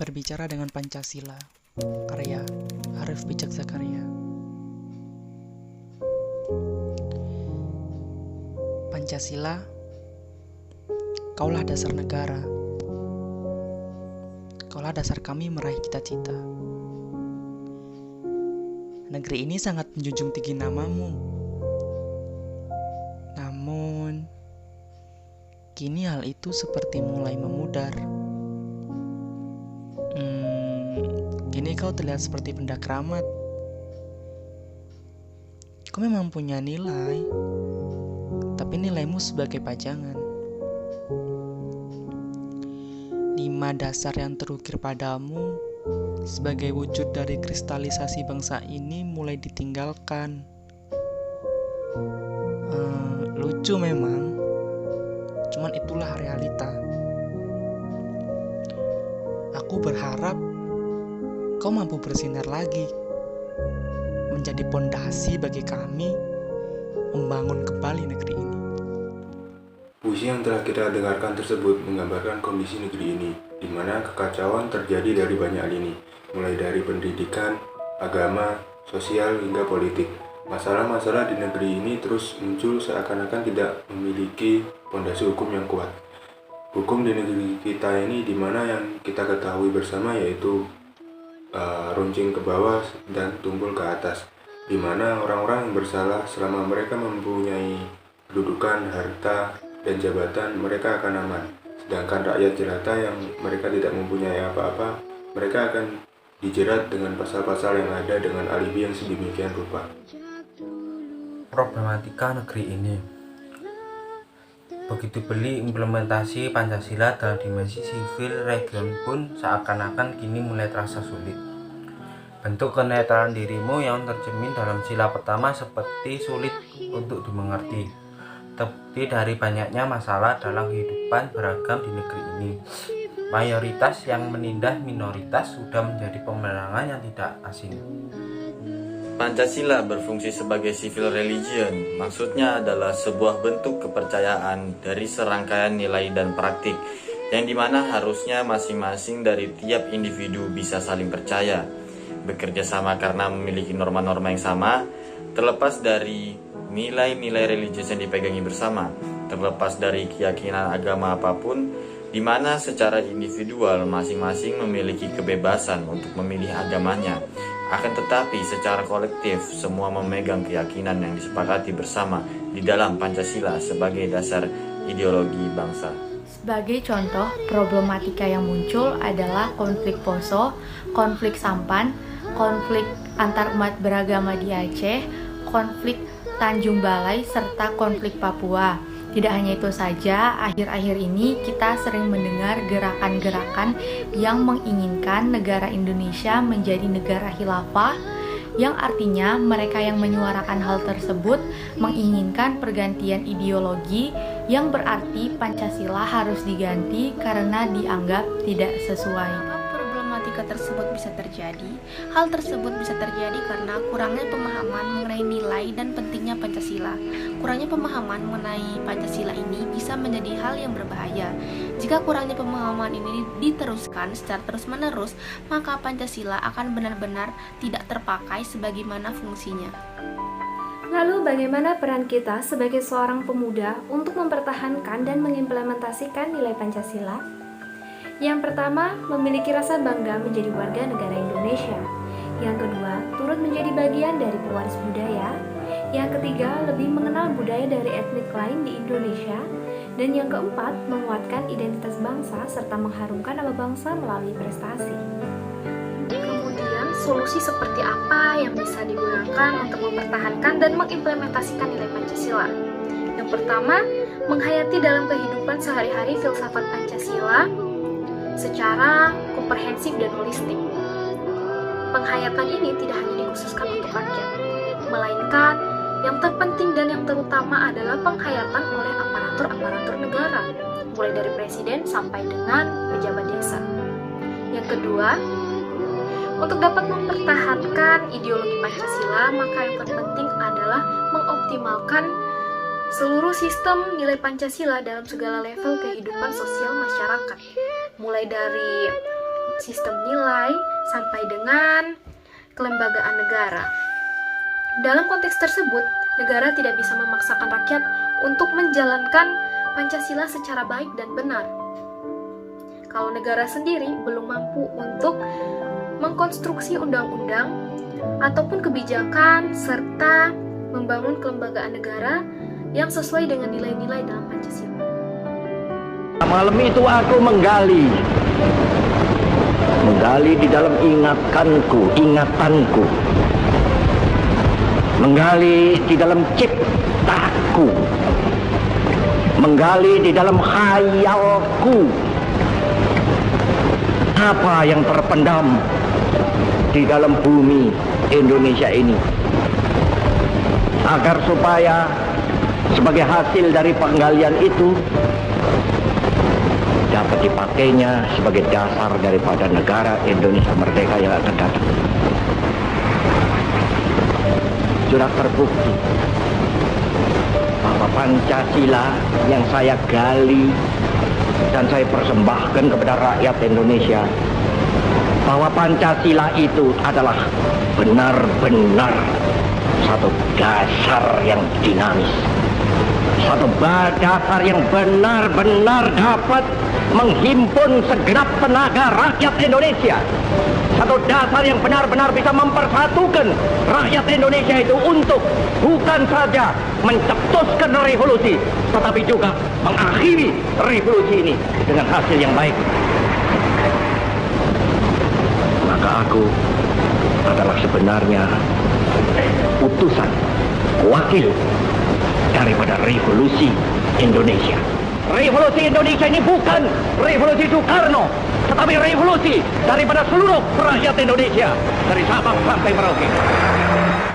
Berbicara dengan Pancasila, karya Arif Bijak Zakaria. Pancasila, kaulah dasar negara. Kaulah dasar kami meraih cita-cita. Negeri ini sangat menjunjung tinggi namamu. Namun, kini hal itu seperti mulai memudar. Kini kau terlihat seperti benda keramat. Kau memang punya nilai, tapi nilaimu sebagai pajangan. 5 dasar yang terukir padamu sebagai wujud dari kristalisasi bangsa ini mulai ditinggalkan. Lucu memang, cuman itulah realita. Aku berharap kau mampu bersinar lagi, menjadi pondasi bagi kami membangun kembali negeri ini. Puisi yang telah kita dengarkan tersebut menggambarkan kondisi negeri ini, di mana kekacauan terjadi dari banyak lini, mulai dari pendidikan, agama, sosial, hingga politik. Masalah-masalah di negeri ini terus muncul seakan-akan tidak memiliki fondasi hukum yang kuat. Hukum di negeri kita ini di mana yang kita ketahui bersama yaitu runcing ke bawah dan tumpul ke atas, di mana orang-orang yang bersalah selama mereka mempunyai kedudukan, harta, dan jabatan mereka akan aman, sedangkan rakyat jelata yang mereka tidak mempunyai apa-apa, mereka akan dijerat dengan pasal-pasal yang ada dengan alibi yang sedemikian rupa. Problematika negeri ini. Begitu beli implementasi Pancasila dalam dimensi sivil region pun seakan-akan kini mulai terasa sulit. Bentuk kenetralan dirimu yang tercermin dalam sila pertama seperti sulit untuk dimengerti. Terbukti dari banyaknya masalah dalam kehidupan beragam di negeri ini. Mayoritas yang menindas minoritas sudah menjadi pemerangan yang tidak asing. Pancasila berfungsi sebagai civil religion, maksudnya adalah sebuah bentuk kepercayaan dari serangkaian nilai dan praktik, yang dimana harusnya masing-masing dari tiap individu bisa saling percaya, bekerja sama karena memiliki norma-norma yang sama, terlepas dari nilai-nilai religius yang dipegangi bersama, terlepas dari keyakinan agama apapun, di mana secara individual masing-masing memiliki kebebasan untuk memilih agamanya. Akan tetapi secara kolektif semua memegang keyakinan yang disepakati bersama di dalam Pancasila sebagai dasar ideologi bangsa. Sebagai contoh, problematika yang muncul adalah konflik Poso, konflik Sampan, konflik antar umat beragama di Aceh, konflik Tanjung Balai, serta konflik Papua. Tidak hanya itu saja, akhir-akhir ini kita sering mendengar gerakan-gerakan yang menginginkan negara Indonesia menjadi negara khilafah, yang artinya mereka yang menyuarakan hal tersebut menginginkan pergantian ideologi, yang berarti Pancasila harus diganti karena dianggap tidak sesuai. Problematika tersebut bisa terjadi. Hal tersebut bisa terjadi karena kurangnya pemahaman mengenai nilai dan pentingnya Pancasila. Kurangnya pemahaman mengenai Pancasila ini bisa menjadi hal yang berbahaya. Jika kurangnya pemahaman ini diteruskan secara terus-menerus, maka Pancasila akan benar-benar tidak terpakai sebagaimana fungsinya. Lalu bagaimana peran kita sebagai seorang pemuda untuk mempertahankan dan mengimplementasikan nilai Pancasila? Yang pertama, memiliki rasa bangga menjadi warga negara Indonesia. Yang kedua, turut menjadi bagian dari pewaris budaya. Yang ketiga, lebih mengenal budaya dari etnik lain di Indonesia. Dan yang keempat, menguatkan identitas bangsa serta mengharumkan nama bangsa melalui prestasi. Kemudian, solusi seperti apa yang bisa digunakan untuk mempertahankan dan mengimplementasikan nilai Pancasila? Yang pertama, menghayati dalam kehidupan sehari-hari filsafat Pancasila secara komprehensif dan holistik. Penghayatan ini tidak hanya dikhususkan untuk rakyat, melainkan yang terpenting dan yang terutama adalah penghayatan oleh aparatur-aparatur negara, mulai dari presiden sampai dengan pejabat desa. Yang kedua, untuk dapat mempertahankan ideologi Pancasila, maka yang terpenting adalah mengoptimalkan seluruh sistem nilai Pancasila dalam segala level kehidupan sosial masyarakat, mulai dari sistem nilai, sampai dengan kelembagaan negara. Dalam konteks tersebut, negara tidak bisa memaksakan rakyat untuk menjalankan Pancasila secara baik dan benar. Kalau negara sendiri belum mampu untuk mengkonstruksi undang-undang ataupun kebijakan serta membangun kelembagaan negara yang sesuai dengan nilai-nilai dalam Pancasila. Malam itu aku menggali di dalam ingatanku, menggali di dalam ciptaku, menggali di dalam khayalku, apa yang terpendam di dalam bumi Indonesia ini, agar supaya sebagai hasil dari penggalian itu dapat dipakainya sebagai dasar daripada negara Indonesia merdeka yang akan datang. Sudah terbukti bahwa Pancasila yang saya gali dan saya persembahkan kepada rakyat Indonesia, bahwa Pancasila itu adalah benar-benar satu dasar yang dinamis, satu dasar yang benar-benar dapat menghimpun segenap tenaga rakyat Indonesia, satu dasar yang benar-benar bisa mempersatukan rakyat Indonesia itu untuk bukan saja mencetuskan revolusi, tetapi juga mengakhiri revolusi ini dengan hasil yang baik. Maka aku adalah sebenarnya utusan, wakil daripada revolusi Indonesia. Revolusi Indonesia ini bukan revolusi Soekarno, tetapi revolusi daripada seluruh rakyat Indonesia, dari Sabang sampai Merauke.